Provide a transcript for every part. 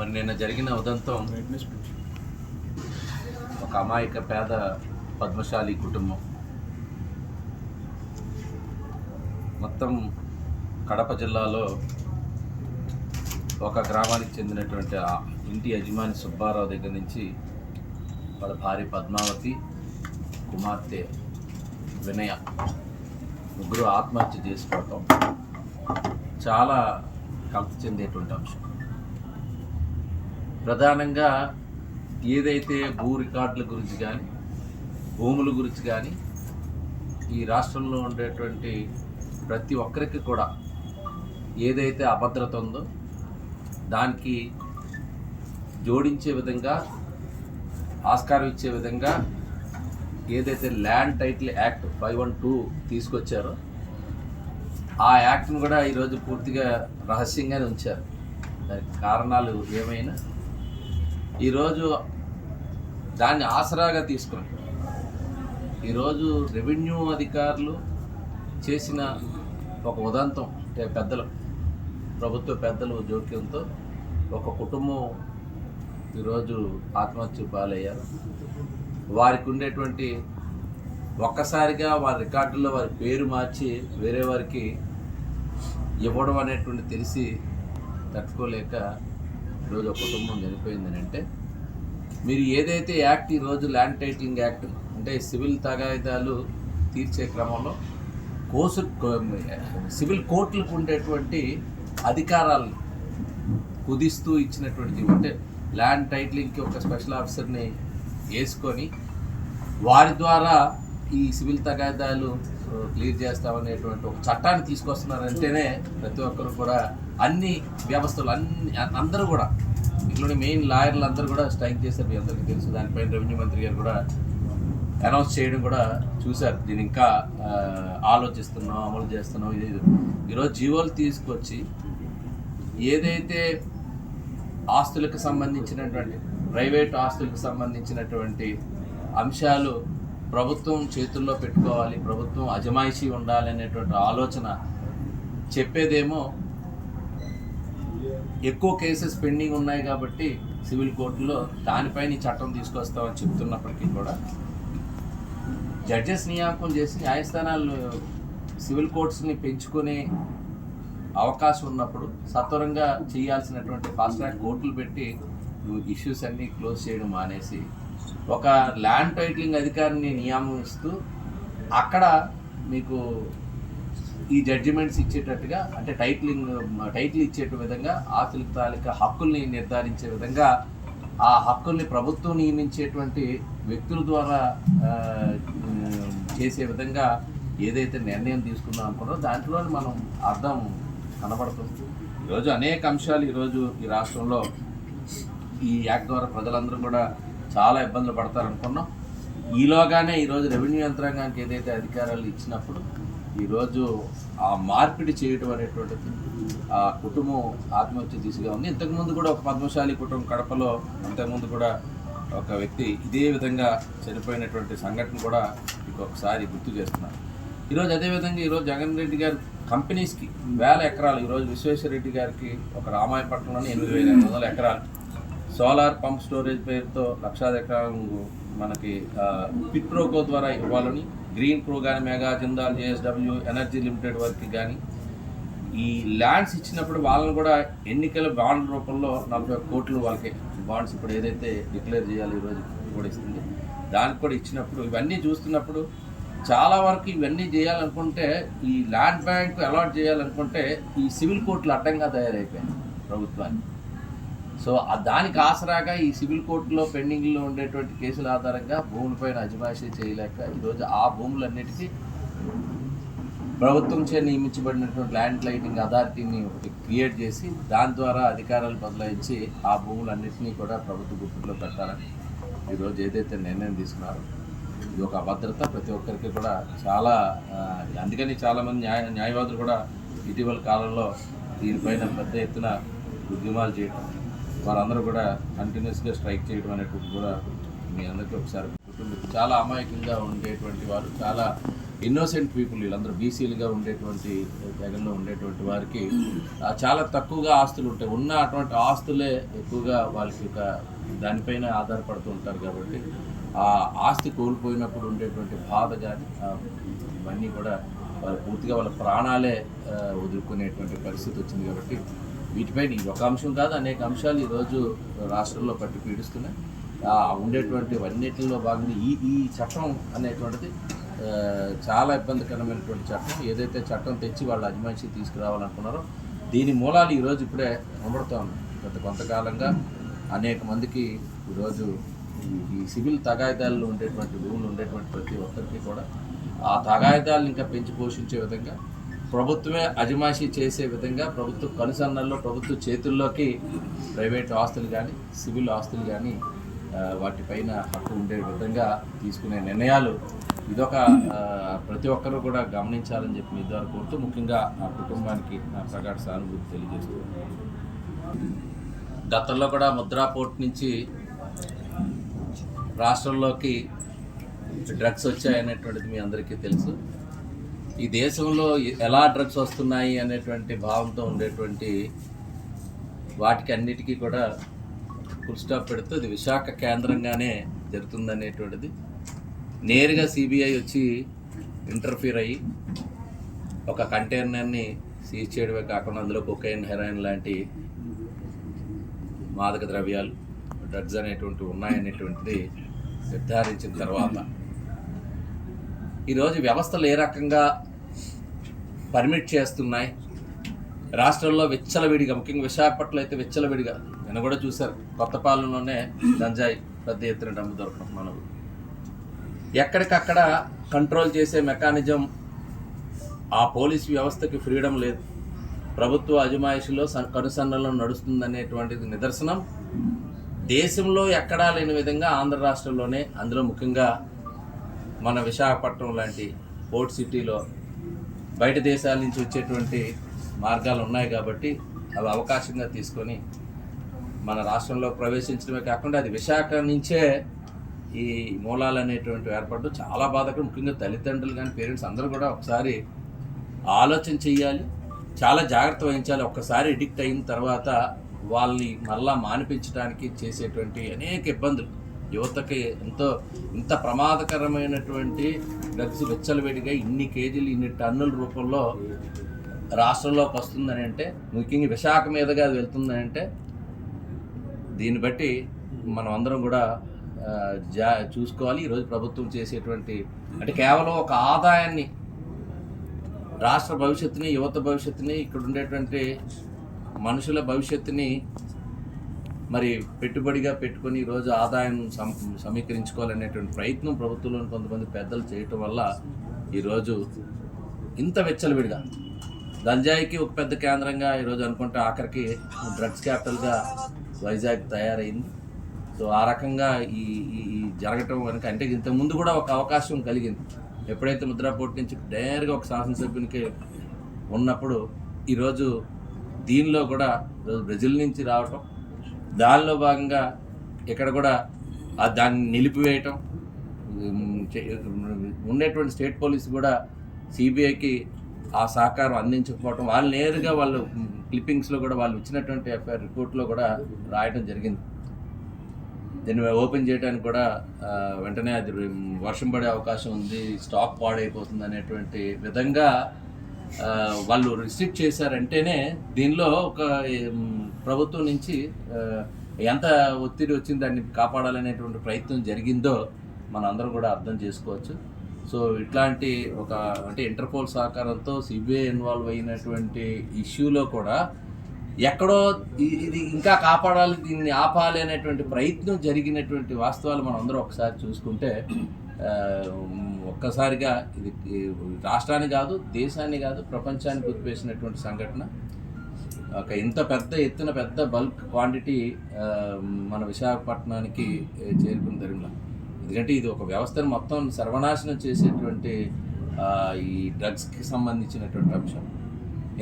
మరి నిన్న జరిగిన ఉదంతం ఒక అమాయక పేద పద్మశాలి కుటుంబం మొత్తం కడప జిల్లాలో ఒక గ్రామానికి చెందినటువంటి ఆ ఇంటి యజమాని సుబ్బారావు దగ్గర నుంచి వాళ్ళ భార్య పద్మావతి, కుమార్తె వినయ ముగ్గురు ఆత్మహత్య చేసుకోవటం చాలా కలత చెందేటువంటి అంశం. ప్రధానంగా ఏదైతే భూ రికార్డుల గురించి కానీ భూముల గురించి కానీ ఈ రాష్ట్రంలో ఉండేటువంటి ప్రతి ఒక్కరికి కూడా ఏదైతే అభద్రత ఉందో దానికి జోడించే విధంగా ఆస్కారం ఇచ్చే విధంగా ఏదైతే ల్యాండ్ టైటిల్ యాక్ట్ 512 తీసుకొచ్చారో ఆ యాక్ట్ను కూడా ఈరోజు పూర్తిగా రహస్యంగానే ఉంచారు. దానికి కారణాలు ఏమైనా ఈరోజు దాన్ని ఆసరాగా తీసుకొని ఈరోజు రెవెన్యూ అధికారులు చేసిన ఒక ఉదంతం, అంటే పెద్దలు, ప్రభుత్వ పెద్దలు జోక్యంతో ఒక కుటుంబం ఈరోజు ఆత్మహత్య పాలయ్యారు. వారికి ఉండేటువంటి ఒక్కసారిగా వారి రికార్డుల్లో వారి పేరు మార్చి వేరే వారికి ఇవ్వడం అనేటువంటి తెలిసి తట్టుకోలేక ఈరోజు ఒక కుటుంబం చనిపోయిందని అంటే, మీరు ఏదైతే యాక్ట్ ఈరోజు ల్యాండ్ టైటిలింగ్ యాక్ట్ అంటే సివిల్ తగాయిదాలు తీర్చే క్రమంలో సివిల్ కోర్టులకు ఉండేటువంటి అధికారాలను కుదిస్తూ ఇచ్చినటువంటి, అంటే ల్యాండ్ టైటిలింగ్కి ఒక స్పెషల్ ఆఫీసర్ని వేసుకొని వారి ద్వారా ఈ సివిల్ తగాదాలు క్లియర్ చేస్తామనేటువంటి ఒక చట్టాన్ని తీసుకొస్తున్నారంటేనే ప్రతి ఒక్కరు కూడా అన్ని వ్యవస్థలు అందరూ కూడా ఇట్లోని మెయిన్ లాయర్లు అందరూ కూడా స్ట్రైక్ చేశారు. మీ అందరికీ తెలుసు. దానిపైన రెవెన్యూ మంత్రి గారు కూడా అనౌన్స్ చేయడం కూడా చూశారు. దీన్ని ఇంకా ఆలోచిస్తున్నాం, అమలు చేస్తున్నాం. ఈరోజు జీవోలు తీసుకొచ్చి ఏదైతే ఆస్తులకు సంబంధించినటువంటి ప్రైవేట్ ఆస్తులకు సంబంధించినటువంటి అంశాలు ప్రభుత్వం చేతుల్లో పెట్టుకోవాలి, ప్రభుత్వం అజమాయిషీ ఉండాలి అనేటువంటి ఆలోచన చెప్పేదేమో ఎక్కువ కేసెస్ పెండింగ్ ఉన్నాయి కాబట్టి సివిల్ కోర్టులో దానిపైన ఈ చట్టం తీసుకొస్తామని చెప్తున్నప్పటికీ కూడా జడ్జెస్ నియామకం చేసి న్యాయస్థానాలు సివిల్ కోర్ట్స్ని పెంచుకునే అవకాశం ఉన్నప్పుడు సత్వరంగా చేయాల్సినటువంటి ఫాస్ట్ ట్రాక్ కోర్టులు పెట్టి ఇష్యూస్ అన్నీ క్లోజ్ చేయడం మానేసి ఒక ల్యాండ్ టైటిలింగ్ అధికారిని నియమిస్తూ అక్కడ మీకు ఈ జడ్జిమెంట్స్ ఇచ్చేటట్టుగా, అంటే టైటిల్ ఇచ్చే విధంగా ఆస్తుల తాలూకా హక్కుల్ని నిర్ధారించే విధంగా ఆ హక్కుల్ని ప్రభుత్వం నియమించేటువంటి వ్యక్తుల ద్వారా చేసే విధంగా ఏదైతే నిర్ణయం తీసుకుందాం అనుకున్నారో దాంట్లో మనం అర్థం కనబడుతుంది. ఈరోజు అనేక అంశాలు ఈరోజు ఈ రాష్ట్రంలో ఈ యాక్ట్ ద్వారా ప్రజలందరూ కూడా చాలా ఇబ్బందులు పడతారనుకున్నాం. ఈలోగానే ఈరోజు రెవెన్యూ యంత్రాంగానికి ఏదైతే అధికారాలు ఇచ్చినప్పుడు ఈరోజు ఆ మార్పిడి చేయడం అనేటువంటిది ఆ కుటుంబం ఆత్మహత్య దిశగా ఉంది. ఇంతకుముందు కూడా ఒక పద్మశాలి కుటుంబం కడపలో ఇంతకుముందు కూడా ఒక వ్యక్తి ఇదే విధంగా చనిపోయినటువంటి సంఘటన కూడా ఇంకొకసారి గుర్తు చేస్తున్నారు. ఈరోజు అదేవిధంగా ఈరోజు జగన్ రెడ్డి గారు కంపెనీస్కి 1000 ఎకరాలు, ఈరోజు విశ్వేశ్వరరెడ్డి గారికి ఒక రామాయపట్నంలోని 8500 ఎకరాలు సోలార్ పంప్ స్టోరేజ్ పేరుతో 1,00,000 ఎకరాలు మనకి పిట్ ప్రోకో ద్వారా ఇవ్వాలని, గ్రీన్ ప్రో కానీ mega Jindal JSW energy limited వారికి కానీ ఈ ల్యాండ్స్ ఇచ్చినప్పుడు వాళ్ళని కూడా ఎన్నికల బాండ్ రూపంలో 40 కోట్లు వాళ్ళకి బాండ్స్ ఇప్పుడు ఏదైతే డిక్లేర్ చేయాలి ఈరోజు కూడా ఇస్తుంది, దానికి కూడా ఇచ్చినప్పుడు ఇవన్నీ చూస్తున్నప్పుడు చాలా వరకు ఇవన్నీ చేయాలనుకుంటే ఈ ల్యాండ్ బ్యాంక్ అలాట్ చేయాలనుకుంటే ఈ సివిల్ కోర్టులు అడ్డంగా తయారైపోయాయి ప్రభుత్వానికి. సో దానికి ఆసరాగా ఈ సివిల్ కోర్టులో పెండింగ్లో ఉండేటువంటి కేసుల ఆధారంగా భూములపైన అజమాయిషీ చేయలేక ఈరోజు ఆ భూములన్నిటికీ ప్రభుత్వం చే నియమించబడినటువంటి ల్యాండ్ టైటిలింగ్ అథారిటీని ఒకటి క్రియేట్ చేసి దాని ద్వారా అధికారాలు బదలాయించి ఆ భూములన్నింటినీ కూడా ప్రభుత్వ గుర్తులో పెట్టాలని ఈరోజు ఏదైతే నిర్ణయం తీసుకున్నారో ఇది ఒక అభద్రత ప్రతి ఒక్కరికి కూడా చాలా. అందుకని చాలామంది న్యాయవాదులు కూడా ఇటీవల కాలంలో దీనిపైన పెద్ద ఎత్తున ఉద్యమాలు చేయడం, వారందరూ కూడా కంటిన్యూస్గా స్ట్రైక్ చేయడం అనేటువంటి కూడా మీ అందరికీ ఒకసారి కుటుంబం చాలా అమాయకంగా ఉండేటువంటి వారు, చాలా ఇన్నోసెంట్ పీపుల్ వీళ్ళందరూ బీసీలుగా ఉండేటువంటి తెగల్లో ఉండేటువంటి వారికి చాలా తక్కువగా ఆస్తులు ఉంటాయి. ఉన్న అటువంటి ఆస్తులే ఎక్కువగా వాళ్ళకి ఒక దానిపైన ఆధారపడుతూ ఉంటారు. కాబట్టి ఆ ఆస్తి కోల్పోయినప్పుడు ఉండేటువంటి బాధ కానీ ఇవన్నీ కూడా వాళ్ళు పూర్తిగా వాళ్ళ ప్రాణాలే వదులుకునేటువంటి పరిస్థితి వచ్చింది. కాబట్టి వీటిపైన ఇది ఒక అంశం కాదు, అనేక అంశాలు ఈరోజు రాష్ట్రంలో పట్టి పీడిస్తున్నాయి. ఉండేటువంటి అన్నిటిలో భాగంగా ఈ చట్టం అనేటువంటిది చాలా ఇబ్బందికరమైనటువంటి చట్టం. ఏదైతే చట్టం తెచ్చి వాళ్ళ అజమాయిషీ తీసుకురావాలనుకున్నారో దీని మూలాలు ఈరోజు ఇప్పుడే కనబడుతూ ఉన్నాయి. గత కొంతకాలంగా అనేక మందికి ఈరోజు ఈ సివిల్ తగాయిదాల్లో ఉండేటువంటి భూములు ఉండేటువంటి ప్రతి ఒక్కరికి కూడా ఆ తగాయిదాలను ఇంకా పెంచి పోషించే విధంగా, ప్రభుత్వమే అజమాయిషీ చేసే విధంగా, ప్రభుత్వ కనుసన్నల్లో ప్రభుత్వ చేతుల్లోకి ప్రైవేట్ ఆస్తులు కానీ సివిల్ ఆస్తులు కానీ వాటిపైన హక్కు ఉండే విధంగా తీసుకునే నిర్ణయాలు ఇదొక ప్రతి ఒక్కరూ కూడా గమనించాలని చెప్పి మీ ద్వారా కోరుతూ, ముఖ్యంగా ఆ కుటుంబానికి నా ప్రగాఢ సానుభూతి తెలియజేస్తూ, గతంలో కూడా ముద్రా పోర్ట్ నుంచి రాష్ట్రంలోకి డ్రగ్స్ వచ్చాయనేటువంటిది మీ అందరికీ తెలుసు. ఈ దేశంలో ఎలా డ్రగ్స్ వస్తున్నాయి అనేటువంటి భావంతో ఉండేటువంటి వాటికి అన్నిటికీ కూడా ఫుల్ స్టాప్ పెడుతూ ఇది విశాఖ కేంద్రంగానే జరుగుతుందనేటువంటిది నేరుగా సిబిఐ వచ్చి ఇంటర్ఫీర్ అయ్యి ఒక కంటైనర్ని సీజ్ చేయడమే కాకుండా అందులో కొకైన్, హెరాయిన్ లాంటి మాదక ద్రవ్యాలు, డ్రగ్స్ అనేటువంటివి ఉన్నాయనేటువంటిది నిర్ధారించిన తర్వాత ఈరోజు వ్యవస్థలు ఏ రకంగా పర్మిట్ చేస్తున్నాయి, రాష్ట్రంలో విచ్చలవిడిగా, ముఖ్యంగా విశాఖపట్నంలో అయితే విచ్చలవిడిగా, నేను కూడా చూశారు, కొత్తపాలెంలోనే గంజాయి పెద్ద ఎత్తున డబ్బు దొరకడం, మనకు ఎక్కడికక్కడ కంట్రోల్ చేసే మెకానిజం, ఆ పోలీస్ వ్యవస్థకి ఫ్రీడమ్ లేదు, ప్రభుత్వ అజమాయిషిలో కనుసన్నలో నడుస్తుందనేటువంటిది నిదర్శనం. దేశంలో ఎక్కడా లేని విధంగా ఆంధ్ర రాష్ట్రంలోనే, అందులో ముఖ్యంగా మన విశాఖపట్నం లాంటి పోర్ట్ సిటీలో బయట దేశాల నుంచి వచ్చేటువంటి మార్గాలు ఉన్నాయి. కాబట్టి అవి అవకాశంగా తీసుకొని మన రాష్ట్రంలో ప్రవేశించడమే కాకుండా అది విశాఖ నుంచే ఈ మూలాలు అనేటువంటి ఏర్పడ్డం చాలా బాధకరం. ముఖ్యంగా తల్లిదండ్రులు కానీ పేరెంట్స్ అందరూ కూడా ఒకసారి ఆలోచన చెయ్యాలి, చాలా జాగ్రత్త వహించాలి. ఒక్కసారి ఎడిక్ట్ అయిన తర్వాత వాళ్ళని మళ్ళా మానిపించడానికి చేసేటువంటి అనేక ఇబ్బందులు, యువతకి ఇంత ప్రమాదకరమైనటువంటి డ్రగ్స్ విచ్చలవిడిగా ఇన్ని కేజీలు, ఇన్ని టన్నుల రూపంలో రాష్ట్రంలోకి వస్తుందని అంటే, ముఖ్యంగా విశాఖ మీదుగా అది వెళ్తుందని అంటే, దీన్ని బట్టి మనం అందరం కూడా చూసుకోవాలి. ఈరోజు ప్రభుత్వం చేసేటువంటి అంటే కేవలం ఒక ఆదాయాన్ని, రాష్ట్ర భవిష్యత్తుని, యువత భవిష్యత్తుని, ఇక్కడ ఉండేటువంటి మనుషుల భవిష్యత్తుని మరి పెట్టుబడిగా పెట్టుకొని ఈరోజు ఆదాయం సమీకరించుకోవాలనేటువంటి ప్రయత్నం ప్రభుత్వంలోని కొంతమంది పెద్దలు చేయటం వల్ల ఈరోజు ఇంత విచ్చలవిడిగా గంజాయికి ఒక పెద్ద కేంద్రంగా ఈరోజు అనుకుంటే ఆఖరికి డ్రగ్స్ క్యాపిటల్గా వైజాగ్ తయారైంది. సో ఆ రకంగా ఈ జరగటం కనుక అంటే ఇంతకుముందు కూడా ఒక అవకాశం కలిగింది. ఎప్పుడైతే ముద్రా పోర్ట్ నుంచి డైరెక్ట్గా ఒక శాసనసభ్యునికి ఉన్నప్పుడు ఈరోజు దీనిలో కూడా ఈరోజు బ్రెజిల్ నుంచి రావటం, దానిలో భాగంగా ఇక్కడ కూడా దాన్ని నిలిపివేయటం, ఉండేటువంటి స్టేట్ పోలీసు కూడా సిబిఐకి ఆ సహకారం అందించకపోవటం, వాళ్ళు నేరుగా వాళ్ళు క్లిప్పింగ్స్లో కూడా వాళ్ళు ఇచ్చినటువంటి ఎఫ్ఐఆర్ రిపోర్ట్లో కూడా రాయడం జరిగింది. దీన్ని ఓపెన్ చేయడానికి కూడా వెంటనే అది వర్షం పడే అవకాశం ఉంది, స్టాక్ పాడైపోతుంది అనేటువంటి విధంగా వాళ్ళు రిస్ట్రిక్ట్ చేశారంటేనే దీనిలో ఒక ప్రభుత్వం నుంచి ఎంత ఒత్తిడి వచ్చింది దాన్ని కాపాడాలనేటువంటి ప్రయత్నం జరిగిందో మనం అందరం కూడా అర్థం చేసుకోవచ్చు. సో ఇట్లాంటి ఒక అంటే ఇంటర్పోల్ సహకారంతో సిబిఐ ఇన్వాల్వ్ అయినటువంటి ఇష్యూలో కూడా ఎక్కడో ఇది ఇంకా కాపాడాలి, దీన్ని ఆపాలి అనేటువంటి ప్రయత్నం జరిగినటువంటి వాస్తవాలు మనం అందరం ఒకసారి చూసుకుంటే ఒక్కసారిగా ఇది రాష్ట్రాన్ని కాదు, దేశాన్ని కాదు, ప్రపంచాన్ని గుర్తుపేసినటువంటి సంఘటన. ఒక ఇంత పెద్ద ఎత్తున పెద్ద బల్క్ క్వాంటిటీ మన విశాఖపట్నానికి చేరుకుని జరిగిన, ఎందుకంటే ఇది ఒక వ్యవస్థను మొత్తం సర్వనాశనం చేసేటువంటి ఈ డ్రగ్స్కి సంబంధించినటువంటి అంశం.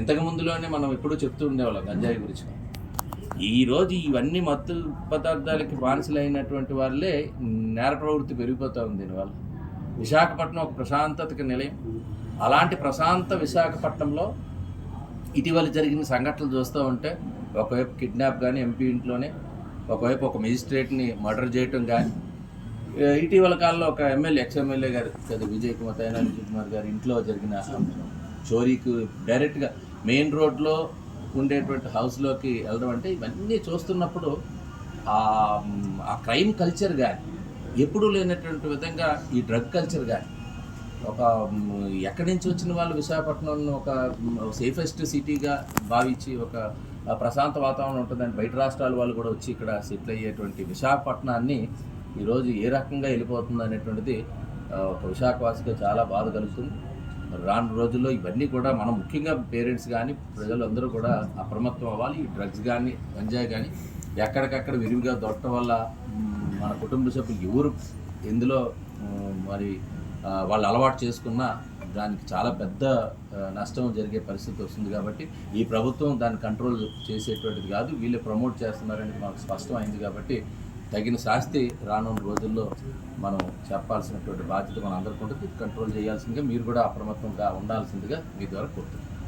ఇంతకు ముందులోనే మనం ఎప్పుడూ చెప్తూ ఉండేవాళ్ళం గంజాయి గురించి. ఈరోజు ఇవన్నీ మత్తు పదార్థాలకి బానిసలైనటువంటి వాళ్ళే నేర ప్రవృత్తి పెరిగిపోతూ ఉంది దీనివల్ల. విశాఖపట్నం ఒక ప్రశాంతతకి నిలయం. అలాంటి ప్రశాంత విశాఖపట్నంలో ఇటీవల జరిగిన సంఘటనలు చూస్తూ ఉంటే ఒకవైపు కిడ్నాప్ కానీ ఎంపీ ఇంట్లోనే, ఒకవైపు ఒక మెజిస్ట్రేట్ని మర్డర్ చేయటం కానీ, ఇటీవల కాలంలో ఒక ఎక్స్ ఎమ్మెల్యే గారు పెద్ద విజయ్ కుమార్ గారి ఇంట్లో జరిగిన చోరీకి డైరెక్ట్గా మెయిన్ రోడ్లో ఉండేటువంటి హౌస్లోకి వెళ్ళడం అంటే ఇవన్నీ చూస్తున్నప్పుడు ఆ క్రైమ్ కల్చర్ కానీ ఎప్పుడూ లేనటువంటి విధంగా ఈ డ్రగ్ కల్చర్ కానీ ఒక ఎక్కడి నుంచి వచ్చిన వాళ్ళు విశాఖపట్నం ఒక సేఫెస్ట్ సిటీగా భావించి ఒక ప్రశాంత వాతావరణం ఉంటుందని బయట రాష్ట్రాల వాళ్ళు కూడా వచ్చి ఇక్కడ సెటిల్ అయ్యేటువంటి విశాఖపట్నాన్ని ఈరోజు ఏ రకంగా వెళ్ళిపోతుంది అనేటువంటిది ఒక విశాఖవాసిగా చాలా బాధ కలుగుతుంది. రాను రోజుల్లో ఇవన్నీ కూడా మనం ముఖ్యంగా పేరెంట్స్ కానీ ప్రజలందరూ కూడా అప్రమత్తం అవ్వాలి. ఈ డ్రగ్స్ కానీ గంజాయి కానీ ఎక్కడికక్కడ విరివిగా దొరకడం వల్ల మన కుటుంబ సభ్యులు ఎవరు ఎందులో మరి వాళ్ళు అలవాటు చేసుకున్నా దానికి చాలా పెద్ద నష్టం జరిగే పరిస్థితి వస్తుంది. కాబట్టి ఈ ప్రభుత్వం దాన్ని కంట్రోల్ చేసేటువంటిది కాదు, వీళ్ళే ప్రమోట్ చేస్తున్నారనేది మనకు స్పష్టమైంది. కాబట్టి తగిన శాస్తి రానున్న రోజుల్లో మనం చెప్పాల్సినటువంటి బాధ్యత మన అందరికీ ఉంటుంది. కంట్రోల్ చేయాల్సిందిగా మీరు కూడా అప్రమత్తంగా ఉండాల్సిందిగా మీ ద్వారా కోరుతున్నాను.